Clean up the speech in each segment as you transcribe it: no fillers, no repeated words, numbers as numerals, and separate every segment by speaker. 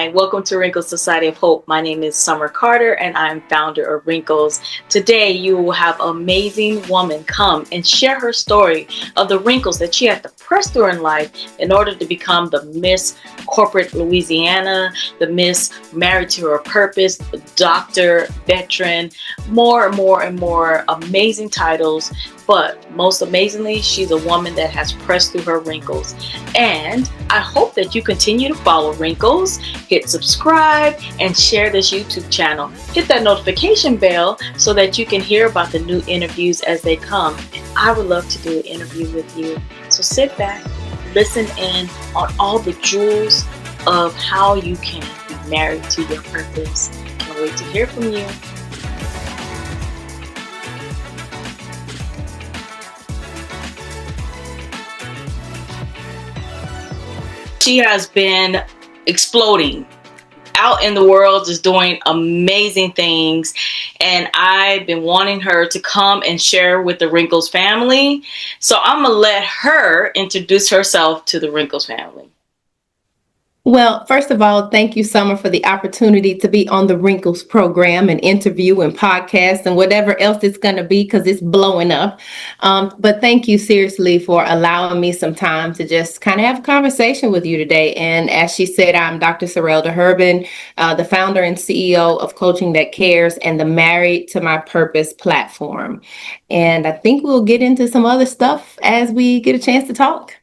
Speaker 1: Hi, welcome to Wrinkles Society of Hope. My name is Summer Carter and I'm founder of Wrinkles. Today you will have an amazing woman come and share her story of the wrinkles that she had to press through in life in order to become the Miss Corporate Louisiana, the Miss Married to Her Purpose, doctor, veteran, more and more amazing titles. But most amazingly, she's a woman that has pressed through her wrinkles. And I hope that you continue to follow Wrinkles, hit subscribe, and share this YouTube channel. Hit that notification bell so that you can hear about the new interviews as they come. And I would love to do an interview with you. So sit back, listen in on all the jewels of how you can be married to your purpose. Can't wait to hear from you. She has been exploding out in the world, just doing amazing things. And I've been wanting her to come and share with the Wrinkles family. So I'm going to let her introduce herself to the Wrinkles family.
Speaker 2: Well, first of all, thank you, Summer, for the opportunity to be on the Wrinkles program and interview and podcast and whatever else it's going to be, because it's blowing up. But thank you seriously for allowing me some time to just kind of have a conversation with you today. And as she said, I'm Dr. Serelda Herbin, the founder and CEO of Coaching That Cares and the Married to My Purpose platform. And I think we'll get into some other stuff as we get a chance to talk.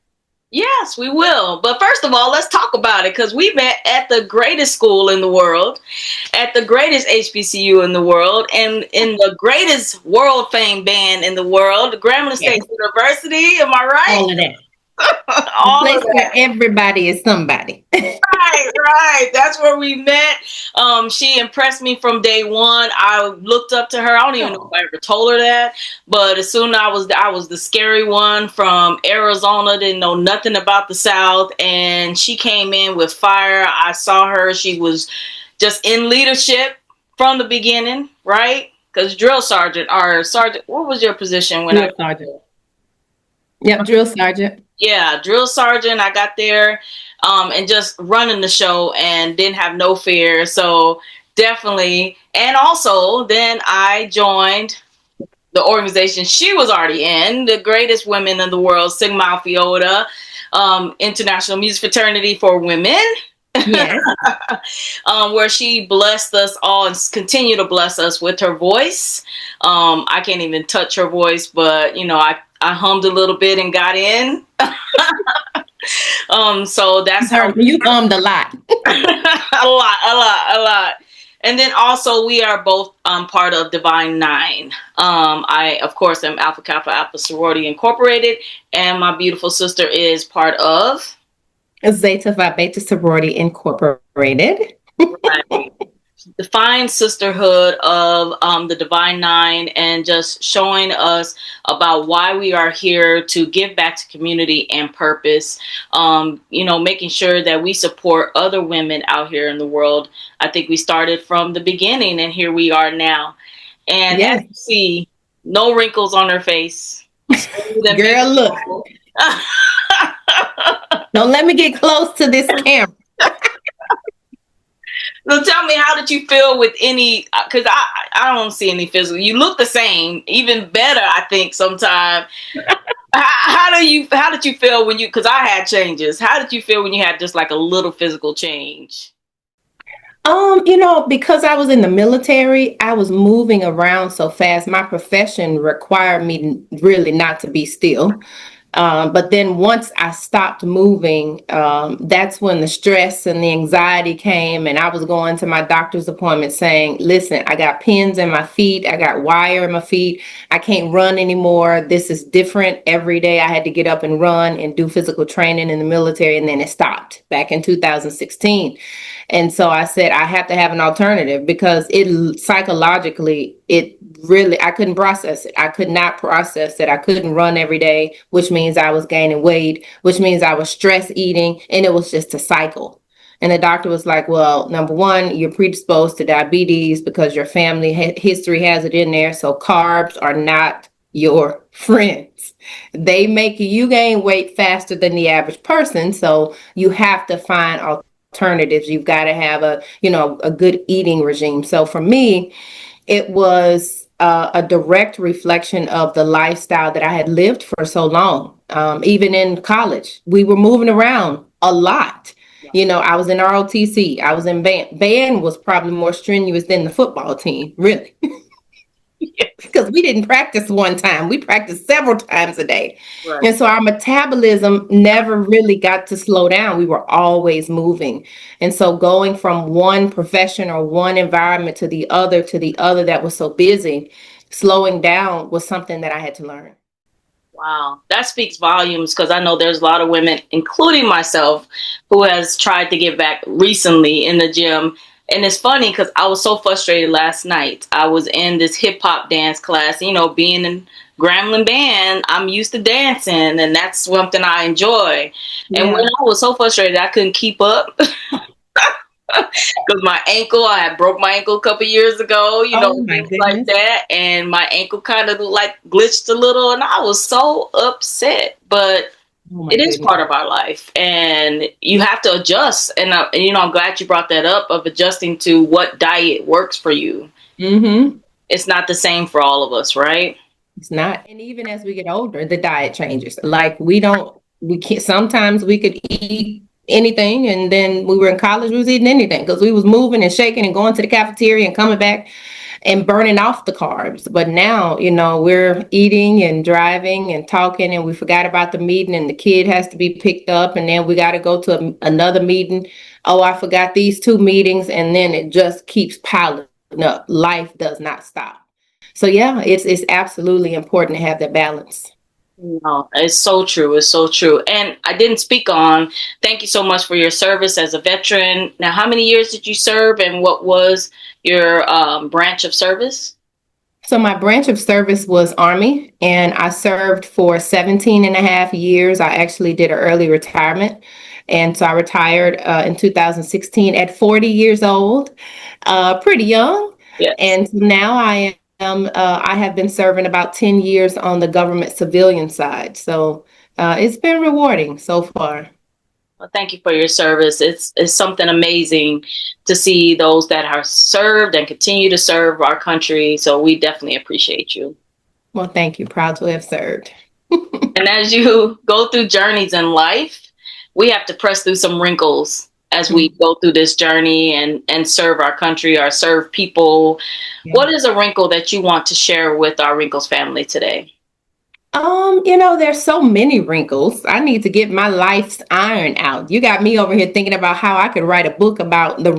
Speaker 1: Yes, we will. But first of all, let's talk about it, because we met at the greatest school in the world, at the greatest HBCU in the world, and in the greatest world fame band in the world, the Grambling State University. Am I right?
Speaker 2: All of that. All place of that. Where everybody is somebody.
Speaker 1: Right. That's where we met. She impressed me from day one. I looked up to her. I don't even know if I ever told her that, but as soon as I was the scary one from Arizona, didn't know nothing about the South, and she came in with fire. I saw her. She was just in leadership from the beginning, right? Because drill sergeant or sergeant, what was your position when
Speaker 2: drill sergeant? Yep, drill sergeant.
Speaker 1: Yeah, drill sergeant. I got there and just running the show and didn't have no fear. So definitely. And also then I joined the organization she was already in, the greatest women in the world, Sigma Alpha Iota, International Music Fraternity for Women.
Speaker 2: Yes.
Speaker 1: Where she blessed us all and continue to bless us with her voice. I can't even touch her voice, but I hummed a little bit and got in. So that's how
Speaker 2: you hummed a lot.
Speaker 1: a lot. And then also we are both part of Divine Nine. I of course am Alpha Kappa Alpha Sorority Incorporated, and my beautiful sister is part of
Speaker 2: Zeta Phi Beta Sorority Incorporated.
Speaker 1: Right. Defined sisterhood of the Divine Nine, and just showing us about why we are here to give back to community and purpose. Making sure that we support other women out here in the world. I think we started from the beginning, and here we are now. And as you see, no wrinkles on her face.
Speaker 2: Girl, look. Don't let me get close to this camera.
Speaker 1: So tell me, how did you feel with any, because I don't see any physical, you look the same, even better, I think sometimes. How did you feel when because I had changes. How did you feel when you had just like a little physical change?
Speaker 2: Because I was in the military, I was moving around so fast. My profession required me really not to be still. But then once I stopped moving, that's when the stress and the anxiety came, and I was going to my doctor's appointment saying, listen, I got pins in my feet. I got wire in my feet. I can't run anymore. This is different. Every day I had to get up and run and do physical training in the military. And then it stopped back in 2016. And so I said, I have to have an alternative, because it psychologically, I couldn't process it. I could not process it. I couldn't run every day, which means I was gaining weight, which means I was stress eating, and it was just a cycle. And the doctor was like, well, number one, you're predisposed to diabetes because your family history has it in there. So carbs are not your friends. They make you gain weight faster than the average person. So you have to find alternatives. You've got to have a good eating regime. So for me, it was a direct reflection of the lifestyle that I had lived for so long. Even in college, we were moving around a lot. I was in ROTC, I was in band. Band was probably more strenuous than the football team, really,
Speaker 1: Yes.
Speaker 2: because we didn't practice one time. We practiced several times a day.
Speaker 1: Right.
Speaker 2: And so our metabolism never really got to slow down. We were always moving. And so going from one profession or one environment to the other that was so busy, slowing down was something that I had to learn.
Speaker 1: Wow, that speaks volumes because I know there's a lot of women, including myself, who has tried to get back recently in the gym. And it's funny because I was so frustrated last night. I was in this hip hop dance class, being in Gremlin band, I'm used to dancing and that's something I enjoy. And when
Speaker 2: Yeah.
Speaker 1: I was so frustrated, I couldn't keep up. Because my ankle, I had broke my ankle a couple years ago,
Speaker 2: Oh my
Speaker 1: things like
Speaker 2: goodness.
Speaker 1: that, and my ankle kind of like glitched a little, and I was so upset. But
Speaker 2: Oh my
Speaker 1: it is
Speaker 2: goodness.
Speaker 1: part of our life, and you have to adjust. And I'm glad you brought that up of adjusting to what diet works for you.
Speaker 2: Mm-hmm.
Speaker 1: It's not the same for all of us, right?
Speaker 2: It's not. And even as we get older, the diet changes. Like we can't, sometimes we could eat anything. And then we were in college, we was eating anything because we was moving and shaking and going to the cafeteria and coming back and burning off the carbs. But now, we're eating and driving and talking and we forgot about the meeting and the kid has to be picked up. And then we got to go to another meeting. Oh, I forgot these two meetings. And then it just keeps piling up. Life does not stop. So yeah, it's absolutely important to have that balance.
Speaker 1: No, it's so true. It's so true. And I didn't speak on, thank you so much for your service as a veteran. Now, how many years did you serve and what was your branch of service?
Speaker 2: So my branch of service was Army, and I served for 17 and a half years. I actually did an early retirement. And so I retired in 2016 at 40 years old, pretty young.
Speaker 1: Yes.
Speaker 2: And so now I have been serving about 10 years on the government civilian side. So it's been rewarding so far.
Speaker 1: Well, thank you for your service. It's something amazing to see those that are served and continue to serve our country. So we definitely appreciate you.
Speaker 2: Well, thank you. Proud to have served.
Speaker 1: And as you go through journeys in life, we have to press through some wrinkles as we go through this journey and serve our country or serve people.
Speaker 2: Yeah.
Speaker 1: What is a wrinkle that you want to share with our Wrinkles family today?
Speaker 2: There's so many wrinkles. I need to get my life's iron out. You got me over here thinking about how I could write a book about the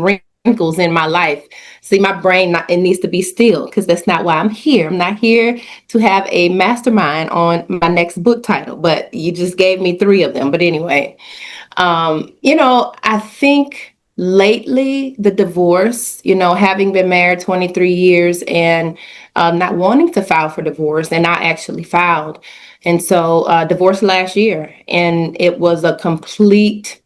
Speaker 2: wrinkles in my life. See, my brain, it needs to be still because that's not why I'm here. I'm not here to have a mastermind on my next book title, but you just gave me three of them. But anyway, I think lately the divorce, having been married 23 years and not wanting to file for divorce, and I actually filed. And so divorced last year, and it was a complete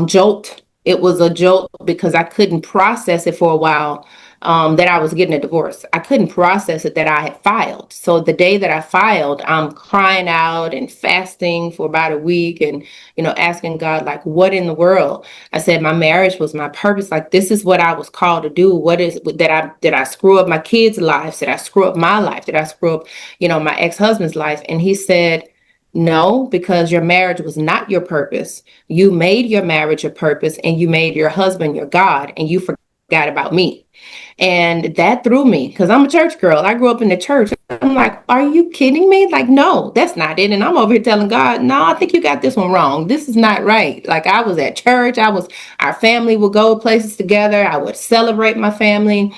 Speaker 2: jolt. It was a jolt because I couldn't process it for a while, that I was getting a divorce. I couldn't process it that I had filed. So the day that I filed, I'm crying out and fasting for about a week and, asking God, like, what in the world? I said, my marriage was my purpose. Like, this is what I was called to do. What is did I screw up my kids' lives? Did I screw up my life? Did I screw up, my ex-husband's life? And he said, no, because your marriage was not your purpose. You made your marriage a purpose and you made your husband your God and you forgot about me. And that threw me because I'm a church girl. I grew up in the church. I'm like, are you kidding me? Like, no, that's not it. And I'm over here telling God, no, I think you got this one wrong. This is not right. Like, I was at church. Our family would go places together. I would celebrate my family.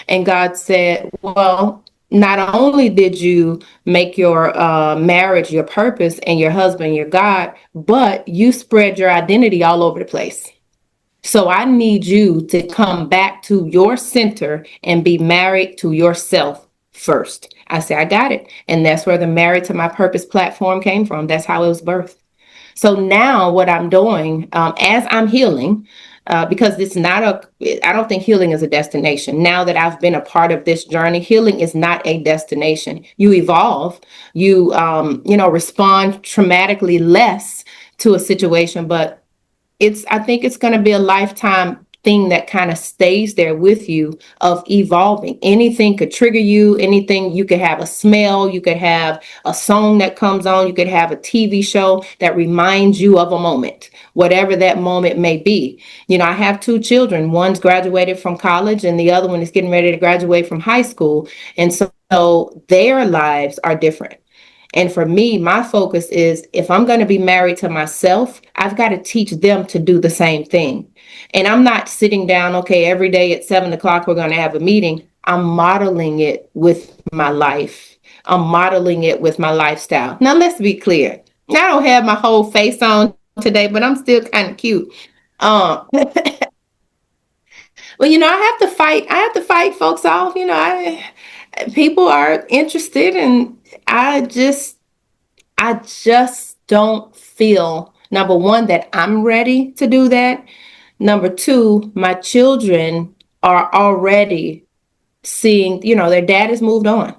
Speaker 2: And God said, well, not only did you make your marriage your purpose and your husband your God, but you spread your identity all over the place. So I need you to come back to your center and be married to yourself first. I said, I got it. And that's where the Married to My Purpose platform came from. That's how it was birthed. So now what I'm doing, as I'm healing, because it's not I don't think healing is a destination. Now that I've been a part of this journey, healing is not a destination. You evolve, you respond traumatically less to a situation, but I think it's going to be a lifetime thing that kind of stays there with you, of evolving. Anything could trigger you, anything. You could have a smell, you could have a song that comes on, you could have a TV show that reminds you of a moment, whatever that moment may be. You know, I have two children. One's graduated from college and the other one is getting ready to graduate from high school. And so their lives are different. And for me, my focus is, if I'm going to be married to myself, I've got to teach them to do the same thing. And I'm not sitting down, okay, every day at 7 o'clock, we're going to have a meeting. I'm modeling it with my life. I'm modeling it with my lifestyle. Now, let's be clear. I don't have my whole face on today, but I'm still kind of cute. Well, you know, I have to fight folks off. You know, people are interested, and I just don't feel, number one, that I'm ready to do that. Number two, my children are already seeing, you know, their dad has moved on.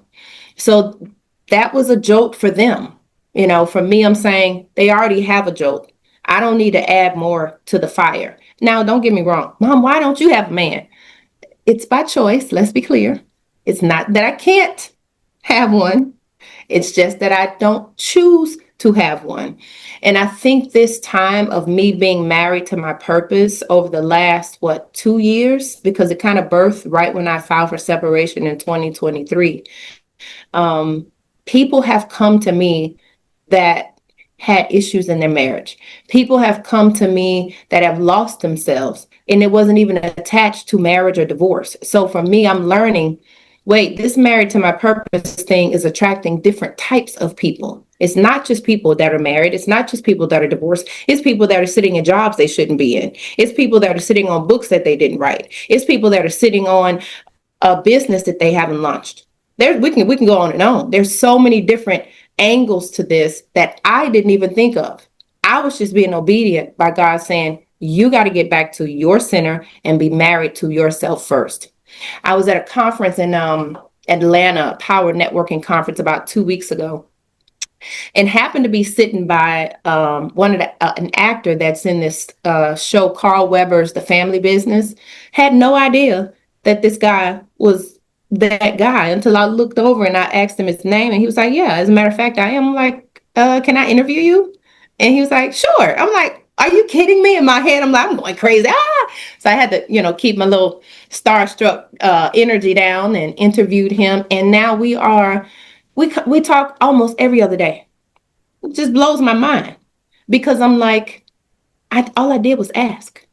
Speaker 2: So that was a jolt for them. You know, for me, I'm saying they already have a jolt. I don't need to add more to the fire. Now, don't get me wrong. Mom, why don't you have a man? It's by choice. Let's be clear. It's not that I can't have one. It's just that I don't choose to have one. And I think this time of me being married to my purpose over the last, 2 years, because it kind of birthed right when I filed for separation in 2023. People have come to me that had issues in their marriage. People have come to me that have lost themselves, and it wasn't even attached to marriage or divorce. So for me, I'm learning, wait, this married to my purpose thing is attracting different types of people. It's not just people that are married. It's not just people that are divorced. It's people that are sitting in jobs they shouldn't be in. It's people that are sitting on books that they didn't write. It's people that are sitting on a business that they haven't launched. We can go on and on. There's so many different angles to this that I didn't even think of. I was just being obedient by God saying, you got to get back to your center and be married to yourself first. I was at a conference in Atlanta, a power networking conference about 2 weeks ago, and happened to be sitting by one of an actor that's in this show, Carl Weber's The Family Business. Had no idea that this guy was that guy until I looked over and I asked him his name, and he was like, "Yeah, as a matter of fact, I am." I'm like, "Can I interview you?" And he was like, "Sure." I'm like, "Are you kidding me?" In my head, I'm like, I'm going crazy. Ah! So I had to, keep my little starstruck energy down and interviewed him. And now we talk almost every other day. It just blows my mind because I'm like, all I did was ask.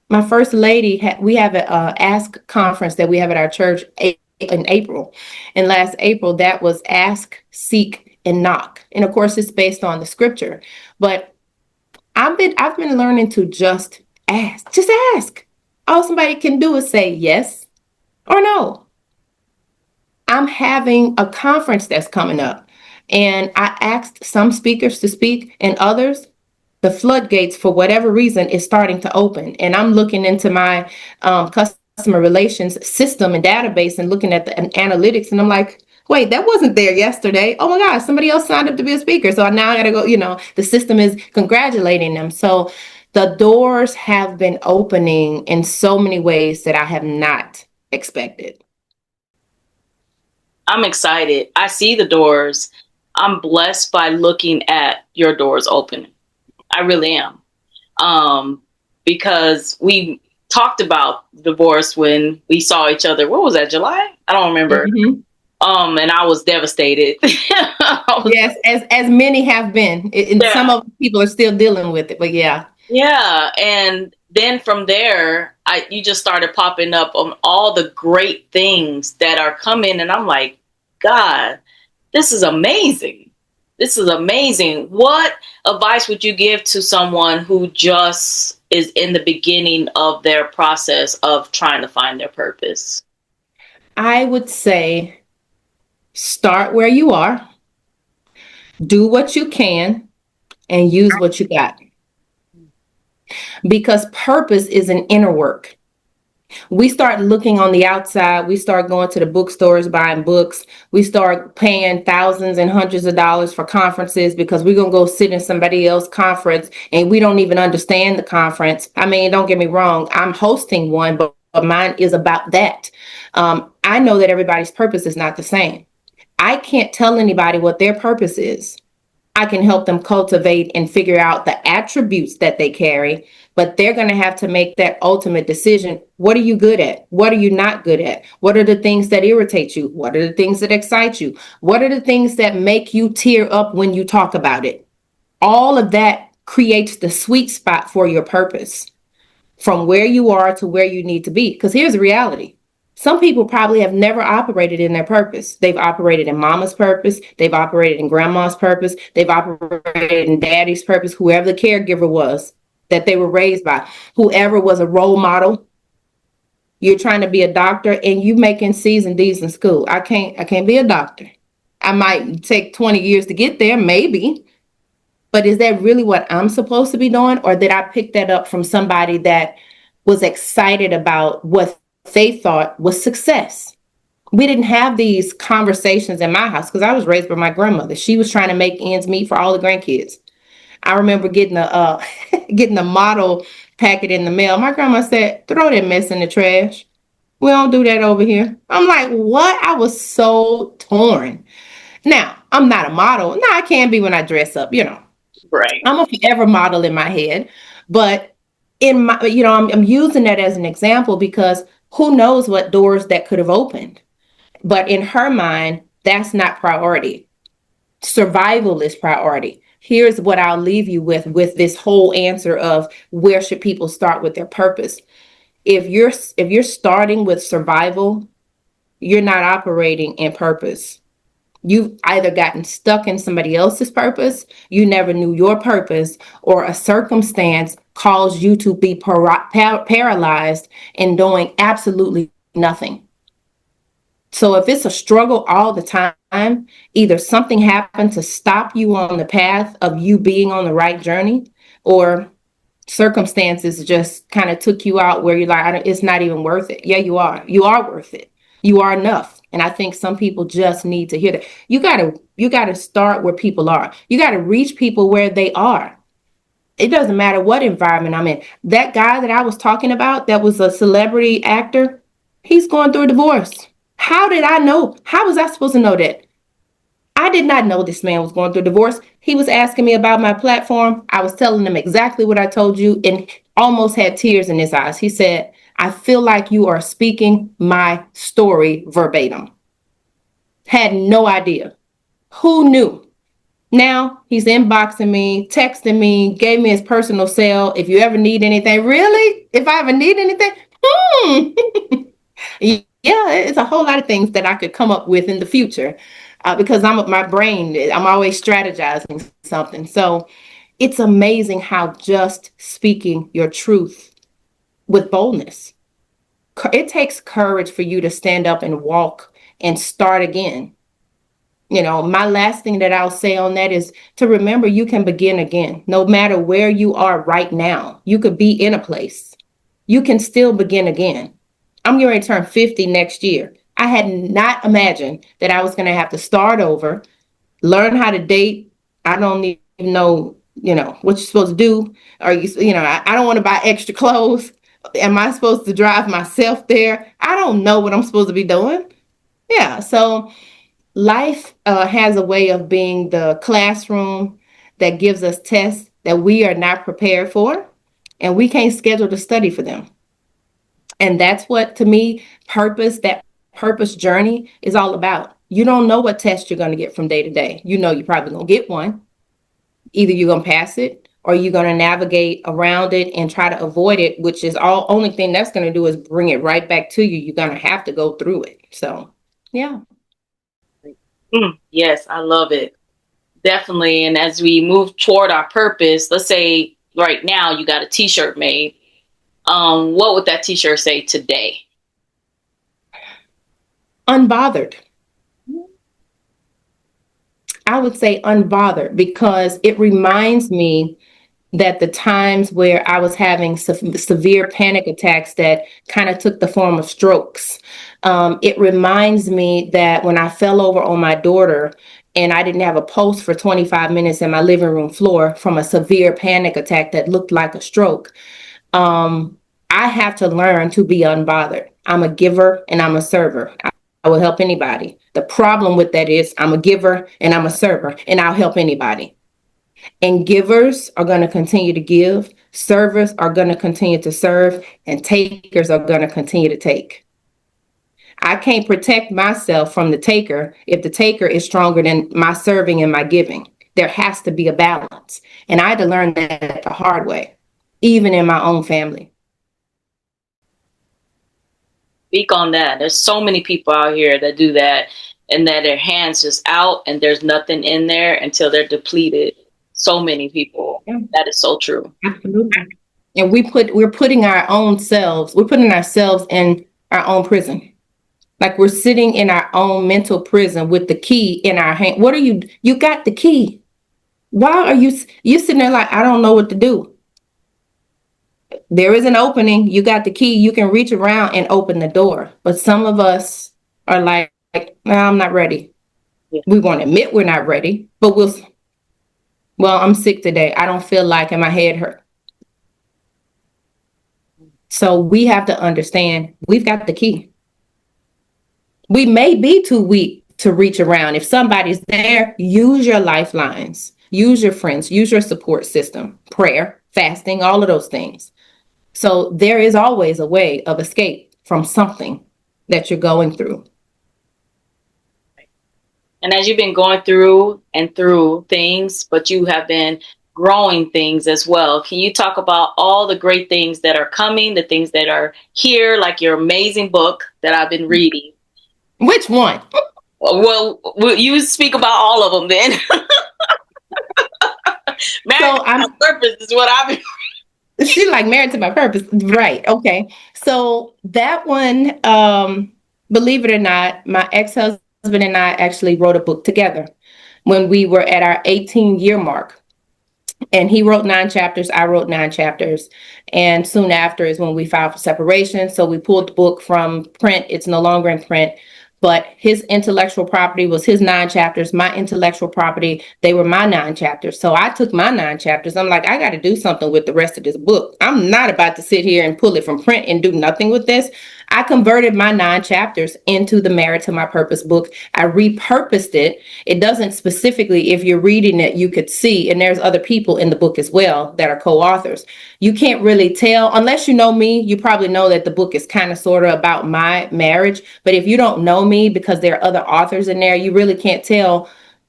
Speaker 2: My first lady we have an ask conference that we have at our church in April, and last April that was ask, seek, and knock. And of course, it's based on the scripture, but I've been learning to just ask. Just ask. All somebody can do is say yes or no. I'm having a conference that's coming up, and I asked some speakers to speak, and others, the floodgates, for whatever reason, is starting to open. And I'm looking into my customer relations system and database and looking at the analytics, and I'm like, wait, that wasn't there yesterday. Oh my gosh, somebody else signed up to be a speaker. So now I got to go, the system is congratulating them. So the doors have been opening in so many ways that I have not expected.
Speaker 1: I'm excited. I see the doors. I'm blessed by looking at your doors open. I really am. Because we talked about divorce when we saw each other. What was that, July? I don't remember.
Speaker 2: Mm-hmm.
Speaker 1: And I was devastated.
Speaker 2: Yes, as many have been. And
Speaker 1: yeah.
Speaker 2: some of the people are still dealing with it, but yeah.
Speaker 1: Yeah. And then from there, you just started popping up on all the great things that are coming. And I'm like, God, this is amazing. This is amazing. What advice would you give to someone who just is in the beginning of their process of trying to find their purpose?
Speaker 2: I would say start where you are, do what you can, and use what you got. Because purpose is an inner work. We start looking on the outside. We start going to the bookstores, buying books. We start paying thousands and hundreds of dollars for conferences because we're going to go sit in somebody else's conference and we don't even understand the conference. I mean, don't get me wrong. I'm hosting one, but mine is about that. I know that everybody's purpose is not the same. I can't tell anybody what their purpose is. I can help them cultivate and figure out the attributes that they carry, but they're going to have to make that ultimate decision. What are you good at? What are you not good at? What are the things that irritate you? What are the things that excite you? What are the things that make you tear up when you talk about it? All of that creates the sweet spot for your purpose from where you are to where you need to be. Because here's the reality. Some people probably have never operated in their purpose. They've operated in mama's purpose. They've operated in grandma's purpose. They've operated in daddy's purpose, whoever the caregiver was that they were raised by, whoever was a role model. You're trying to be a doctor and you making C's and D's in school. I can't be a doctor. I might take 20 years to get there, maybe. But is that really what I'm supposed to be doing? Or did I pick that up from somebody that was excited about what they thought was success? We didn't have these conversations in my house because I was raised by my grandmother. She was trying to make ends meet for all the grandkids. I remember getting a getting a model packet in the mail. My grandma said, "Throw that mess in the trash. We don't do that over here." I'm like, what? I was so torn. Now, I'm not a model. Now, I can be when I dress up, you know.
Speaker 1: Right.
Speaker 2: I'm a forever model in my head, but in my, I'm using that as an example because who knows what doors that could have opened. But in her mind, that's not priority. Survival is priority. Here's what I'll leave you with this whole answer of where should people start with their purpose. If you're starting with survival, you're not operating in purpose. You've either gotten stuck in somebody else's purpose, you never knew your purpose, or a circumstance caused you to be paralyzed in doing absolutely nothing. So if it's a struggle all the time, either something happened to stop you on the path of you being on the right journey, or circumstances just kind of took you out where you're like, it's not even worth it. Yeah, you are. You are worth it. You are enough. And I think some people just need to hear that. You gotta start where people are. You gotta reach people where they are. It doesn't matter what environment I'm in. That guy that I was talking about, that was a celebrity actor, he's going through a divorce. How did I know? How was I supposed to know that? I did not know this man was going through divorce. He was asking me about my platform. I was telling him exactly what I told you and almost had tears in his eyes. He said, "I feel like you are speaking my story verbatim." Had no idea. Who knew? Now he's inboxing me, texting me, gave me his personal cell. If you ever need anything, really? If I ever need anything? Yeah, it's a whole lot of things that I could come up with in the future because my brain, I'm always strategizing something. So it's amazing how just speaking your truth with boldness, it takes courage for you to stand up and walk and start again. My last thing that I'll say on that is to remember you can begin again. No matter where you are right now, you could be in a place. You can still begin again. I'm getting ready to turn 50 next year. I had not imagined that I was going to have to start over, learn how to date. I don't even know, what you're supposed to do. Or, I don't want to buy extra clothes. Am I supposed to drive myself there? I don't know what I'm supposed to be doing. Yeah. So life has a way of being the classroom that gives us tests that we are not prepared for, and we can't schedule to study for them. And that's what, to me, that purpose journey is all about. You don't know what test you're going to get from day to day. You're probably going to get one. Either you're going to pass it or you're going to navigate around it and try to avoid it, which is only thing that's going to do is bring it right back to you. You're going to have to go through it. So, yeah.
Speaker 1: Yes, I love it. Definitely. And as we move toward our purpose, let's say right now you got a t-shirt made. What would that t-shirt say today?
Speaker 2: Unbothered. I would say unbothered because it reminds me that the times where I was having severe panic attacks that kind of took the form of strokes, it reminds me that when I fell over on my daughter and I didn't have a pulse for 25 minutes in my living room floor from a severe panic attack that looked like a stroke, I have to learn to be unbothered. I'm a giver and I'm a server. I will help anybody. The problem with that is I'm a giver and I'm a server, and I'll help anybody. And givers are going to continue to give, servers are going to continue to serve, and takers are going to continue to take. I can't protect myself from the taker if the taker is stronger than my serving and my giving. There has to be a balance. And I had to learn that the hard way, even in my own family.
Speaker 1: Speak on that. There's so many people out here that do that, and that their hands just out and there's nothing in there until they're depleted. So many people.
Speaker 2: Yeah.
Speaker 1: That is so true.
Speaker 2: Absolutely. And we're putting ourselves in our own prison. Like we're sitting in our own mental prison with the key in our hand. What are you got the key. Why are you sitting there like, I don't know what to do? There is an opening. You got the key. You can reach around and open the door. But some of us are like, no, I'm not ready.
Speaker 1: Yeah.
Speaker 2: We won't admit we're not ready, but I'm sick today. I don't feel like, and my head hurt. So we have to understand we've got the key. We may be too weak to reach around. If somebody's there, use your lifelines, use your friends, use your support system, prayer, fasting, all of those things. So there is always a way of escape from something that you're going through.
Speaker 1: And as you've been going through and through things, but you have been growing things as well. Can you talk about all the great things that are coming, the things that are here, like your amazing book that I've been reading?
Speaker 2: Which one?
Speaker 1: Well, you speak about all of them then. Married to My Purpose is what I've been.
Speaker 2: She's like Married to My Purpose. Right. Okay. So that one, believe it or not, my ex-husband and I actually wrote a book together when we were at our 18-year mark. And he wrote 9 chapters. I wrote 9 chapters. And soon after is when we filed for separation. So we pulled the book from print. It's no longer in print. But his intellectual property was his 9 chapters. My intellectual property, they were my 9 chapters. So I took my 9 chapters. I'm like, I got to do something with the rest of this book. I'm not about to sit here and pull it from print and do nothing with this. I converted my 9 chapters into the Married to My Purpose book. I repurposed it. It doesn't specifically, if you're reading it, you could see, and there's other people in the book as well that are co-authors. You can't really tell, unless you know me, you probably know that the book is kind of sort of about my marriage. But if you don't know me, because there are other authors in there, you really can't tell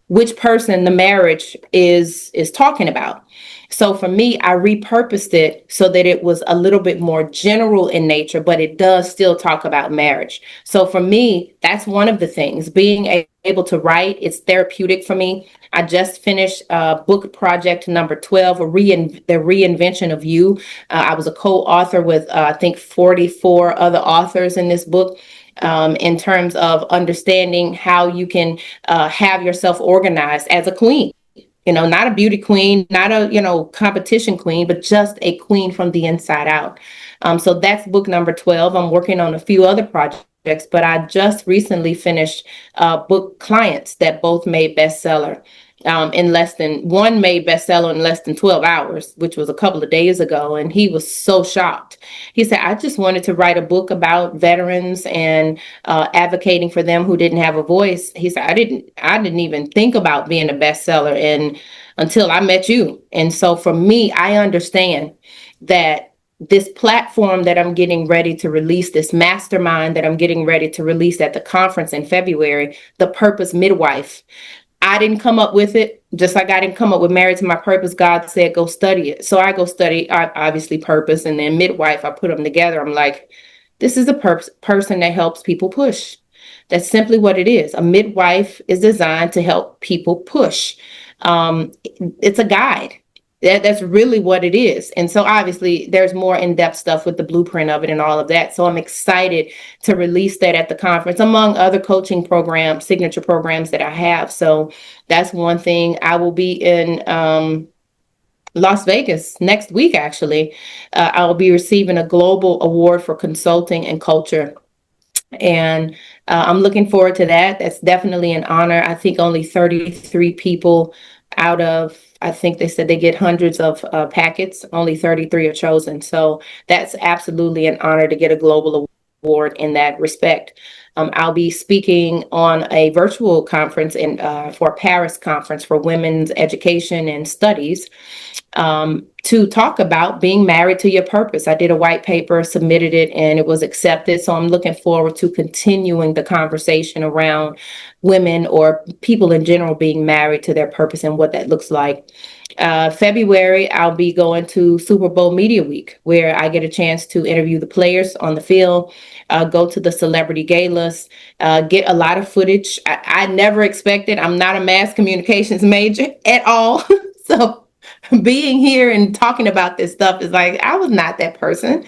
Speaker 2: which person the marriage is talking about. So for me, I repurposed it so that it was a little bit more general in nature, but it does still talk about marriage. So for me, that's one of the things, being able to write. It's therapeutic for me. I just finished book project number 12, the reinvention of you. I was a co-author with, I think, 44 other authors in this book. In terms of understanding how you can have yourself organized as a queen. Not a beauty queen, not a, competition queen, but just a queen from the inside out. So that's book number 12. I'm working on a few other projects, but I just recently finished book Clients that both made bestseller. One made bestseller in less than 12 hours, which was a couple of days ago. And he was so shocked. He said, I just wanted to write a book about veterans and advocating for them who didn't have a voice. He said, I didn't even think about being a bestseller until I met you. And so for me, I understand that this platform that I'm getting ready to release, this mastermind that I'm getting ready to release at the conference in February, the Purpose Midwife, I didn't come up with it, just like I didn't come up with Married to My Purpose. God said, go study it. So I go study, obviously, purpose, and then midwife. I put them together. I'm like, this is a person that helps people push. That's simply what it is. A midwife is designed to help people push. It's a guide. That's really what it is. And so obviously there's more in-depth stuff with the blueprint of it and all of that. So I'm excited to release that at the conference, among other coaching programs, signature programs that I have. So that's one thing. I will be in Las Vegas next week, actually. I'll be receiving a global award for consulting and culture. And I'm looking forward to that. That's definitely an honor. I think only 33 people out of, I think they said they get hundreds of packets, only 33 are chosen. So that's absolutely an honor to get a global award in that respect. I'll be speaking on a virtual conference for a Paris conference for women's education and studies, to talk about being married to your purpose. I did a white paper, submitted it, and it was accepted. So I'm looking forward to continuing the conversation around women or people in general being married to their purpose and what that looks like. February, I'll be going to Super Bowl Media Week, where I get a chance to interview the players on the field, go to the celebrity galas, get a lot of footage. I never expected, I'm not a mass communications major at all. So being here and talking about this stuff is like, I was not that person.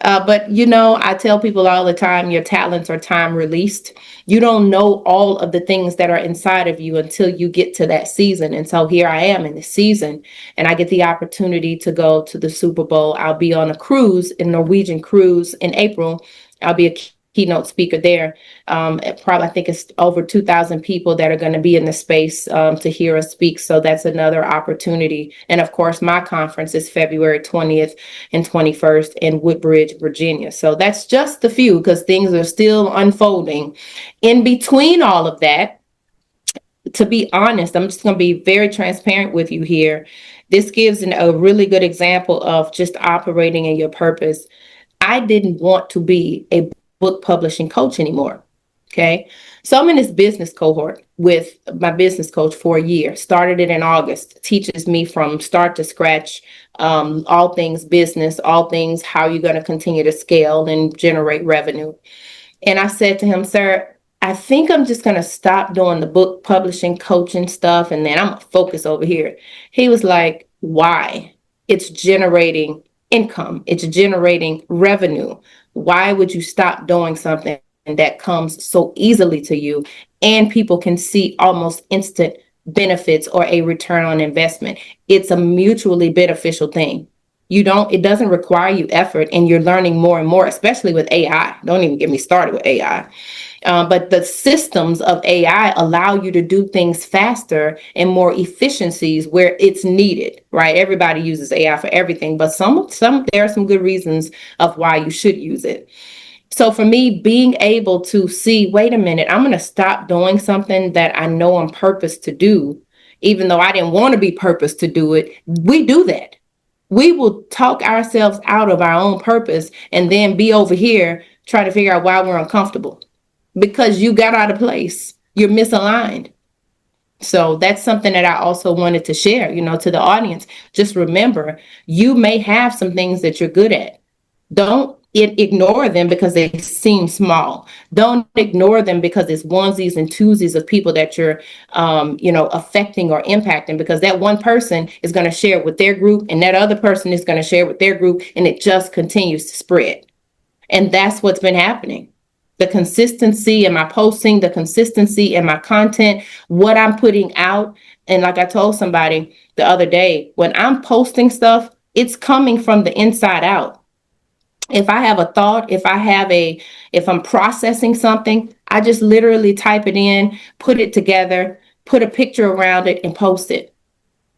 Speaker 2: But, I tell people all the time, your talents are time released. You don't know all of the things that are inside of you until you get to that season. And so here I am in the season, and I get the opportunity to go to the Super Bowl. I'll be on a cruise, a Norwegian cruise in April. I'll be a keynote speaker there. Probably, I think it's over 2,000 people that are going to be in the space to hear us speak. So that's another opportunity. And of course, my conference is February 20th and 21st in Woodbridge, Virginia. So that's just a few, because things are still unfolding. In between all of that, to be honest, I'm just going to be very transparent with you here. This gives a really good example of just operating in your purpose. I didn't want to be a book publishing coach anymore. Okay. So I'm in this business cohort with my business coach for a year. Started it in August. Teaches me from start to scratch, all things business, all things how you're going to continue to scale and generate revenue. And I said to him, sir, I think I'm just going to stop doing the book publishing coaching stuff, and then I'm going to focus over here. He was like, why? It's generating income. It's generating revenue. Why would you stop doing something that comes so easily to you and people can see almost instant benefits or a return on investment? It's a mutually beneficial thing. It doesn't require you effort, and you're learning more and more, especially with AI. Don't even get me started with AI. But the systems of AI allow you to do things faster and more efficiencies where it's needed, right? Everybody uses AI for everything, but there are some good reasons of why you should use it. So for me, being able to see, wait a minute, I'm going to stop doing something that I know I'm purposed to do, even though I didn't want to be purposed to do it. We do that. We will talk ourselves out of our own purpose and then be over here trying to figure out why we're uncomfortable, because you got out of place. You're misaligned. So that's something that I also wanted to share, to the audience. Just remember, you may have some things that you're good at. Don't ignore them because they seem small. Don't ignore them because it's onesies and twosies of people that you're, affecting or impacting, because that one person is going to share it with their group and that other person is going to share it with their group, and it just continues to spread. And that's what's been happening. The consistency in my posting, the consistency in my content, what I'm putting out. And like I told somebody the other day, when I'm posting stuff, it's coming from the inside out. If I have a thought, if I'm processing something, I just literally type it in, put it together, put a picture around it, and post it.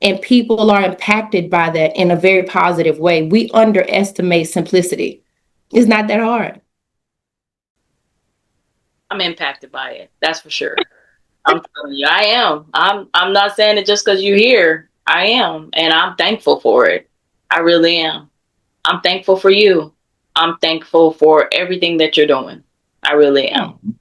Speaker 2: And people are impacted by that in a very positive way. We underestimate simplicity. It's not that hard.
Speaker 1: I'm impacted by it. That's for sure. I'm telling you, I am. I'm not saying it just because you're here. I am. And I'm thankful for it. I really am. I'm thankful for you. I'm thankful for everything that you're doing. I really am.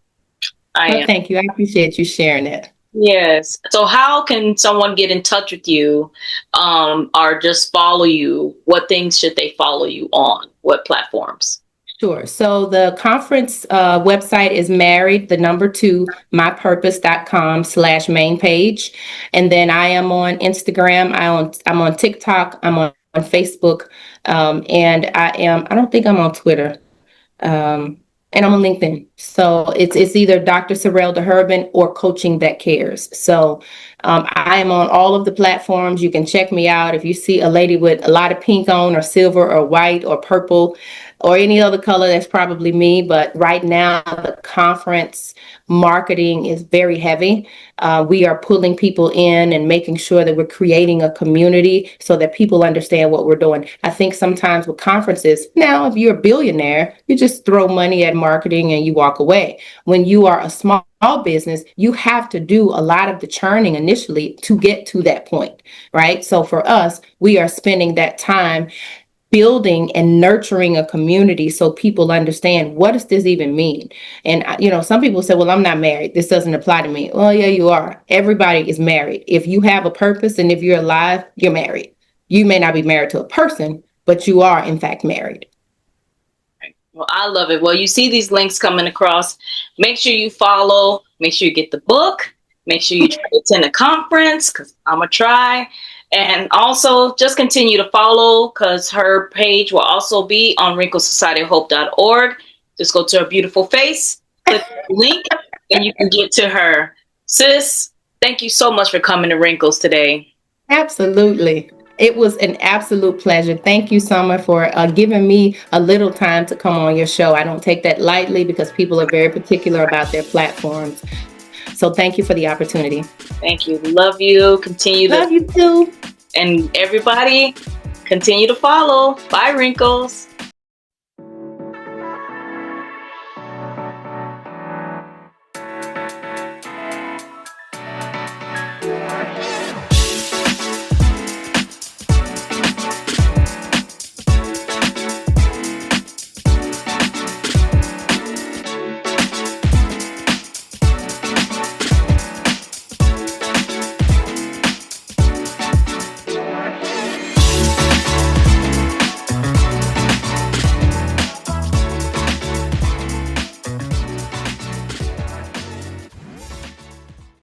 Speaker 1: I am.
Speaker 2: Thank you. I appreciate you sharing that.
Speaker 1: Yes. So how can someone get in touch with you, or just follow you? What things should they follow you on? What platforms?
Speaker 2: Sure. So the conference website is married, the number two, mypurpose.com/main page. And then I am on Instagram. I'm on TikTok. I'm on Facebook. And I don't think I'm on Twitter. And I'm on LinkedIn. So it's either Dr. Serelda Herbin or Coaching That Cares. So I am on all of the platforms. You can check me out. If you see a lady with a lot of pink on, or silver, or white, or purple, or any other color, that's probably me. But right now, the conference marketing is very heavy. We are pulling people in and making sure that we're creating a community so that people understand what we're doing. I think sometimes with conferences, now, if you're a billionaire, you just throw money at marketing and you walk away. When you are a small business, you have to do a lot of the churning initially to get to that point, right? So for us, we are spending that time building and nurturing a community so people understand, what does this even mean? And some people say, well, I'm not married, this doesn't apply to me. Well, yeah, you are. Everybody is married. If you have a purpose and if you're alive, you're married. You may not be married to a person, but you are in fact married.
Speaker 1: Well, I love it. Well, you see these links coming across. Make sure you follow. Make sure you get the book. Make sure you try to attend a conference, because I'm going to try. And also just continue to follow, because her page will also be on wrinklesocietyofhope.org. Just go to her beautiful face, click the link, and you can get to her. Sis, thank you so much for coming to Wrinkles today.
Speaker 2: Absolutely. It was an absolute pleasure. Thank you, Summer, for giving me a little time to come on your show. I don't take that lightly, because people are very particular about their platforms. So thank you for the opportunity.
Speaker 1: Thank you. Love you. Continue to.
Speaker 2: Love you too.
Speaker 1: And everybody, continue to follow. Bye, Wrinkles.